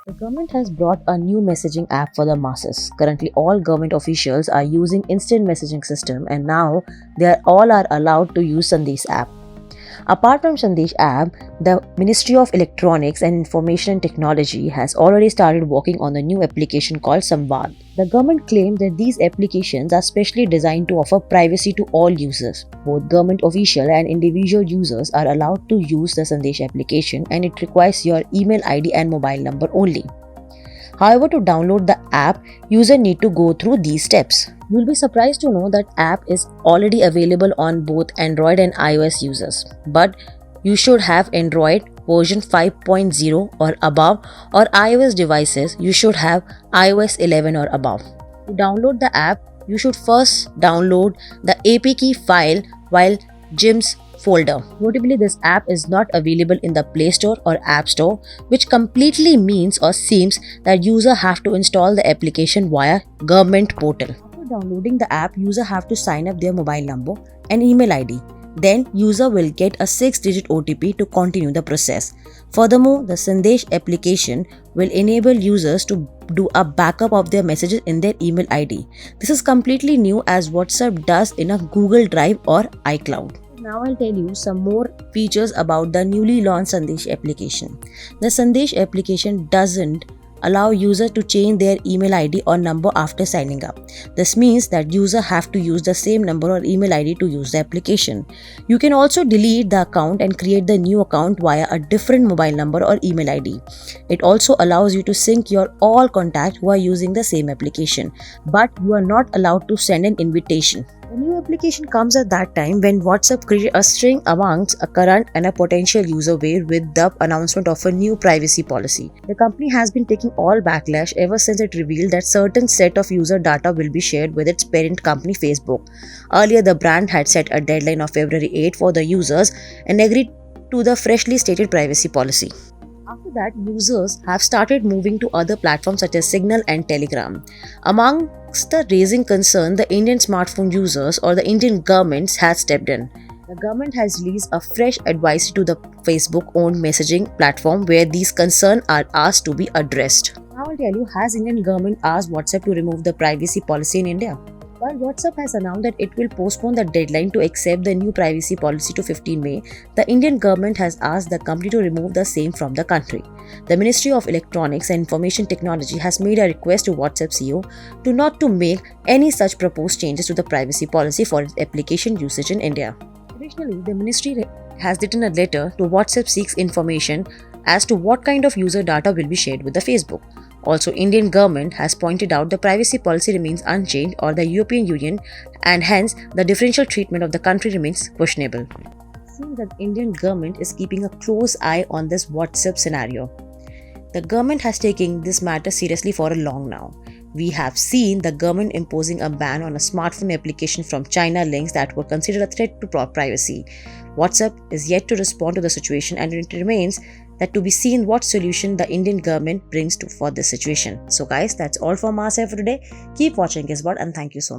The government has brought a new messaging app for the masses. Currently, all government officials are using instant messaging system, and now they all are allowed to use Sandesh app. Apart from Sandesh app, the Ministry of Electronics and Information and Technology has already started working on a new application called Samvad. The government claims that these applications are specially designed to offer privacy to all users. Both government official and individual users are allowed to use the Sandesh application, and it requires your email ID and mobile number only. However, to download the app, user need to go through these steps. You'll be surprised to know that app is already available on both Android and iOS users. But you should have Android version 5.0 or above, or iOS devices you should have iOS 11 or above. To download the app, you should first download the APK file while GIMS folder. Notably, this app is not available in the Play Store or App Store, which completely means or seems that user have to install the application via government portal. After downloading the app, user have to sign up their mobile number and email ID. Then user will get a 6-digit OTP to continue the process. Furthermore, the Sandesh application will enable users to do a backup of their messages in their email ID. This is completely new as WhatsApp does in a Google Drive or iCloud. Now I'll tell you some more features about the newly launched Sandesh application. The Sandesh application doesn't allow user to change their email ID or number after signing up. This means that user have to use the same number or email ID to use the application. You can also delete the account and create the new account via a different mobile number or email ID. It also allows you to sync your all contacts who are using the same application, but you are not allowed to send an invitation. The new application comes at that time when WhatsApp created a string amongst a current and a potential user base with the announcement of a new privacy policy. The company has been taking all backlash ever since it revealed that certain set of user data will be shared with its parent company Facebook. Earlier, the brand had set a deadline of February 8 for the users and agreed to the freshly stated privacy policy. After that, users have started moving to other platforms such as Signal and Telegram. Amongst the raising concern, the Indian smartphone users or the Indian government has stepped in. The government has released a fresh advice to the Facebook-owned messaging platform where these concerns are asked to be addressed. Now I'll tell you, has Indian government asked WhatsApp to remove the privacy policy in India? While WhatsApp has announced that it will postpone the deadline to accept the new privacy policy to 15 May, the Indian government has asked the company to remove the same from the country. The Ministry of Electronics and Information Technology has made a request to WhatsApp CEO to not to make any such proposed changes to the privacy policy for its application usage in India. Additionally, the ministry has written a letter to WhatsApp seeks information as to what kind of user data will be shared with the Facebook. Also, Indian government has pointed out the privacy policy remains unchanged or the European Union, and hence the differential treatment of the country remains questionable. It seems that Indian government is keeping a close eye on this WhatsApp scenario. The government has taken this matter seriously for a long now. We have seen the government imposing a ban on a smartphone application from China links that were considered a threat to privacy. WhatsApp is yet to respond to the situation, and it remains that to be seen what solution the Indian government brings for this situation. So guys, that's all from our side for today. Keep watching Gizbot and thank you so much.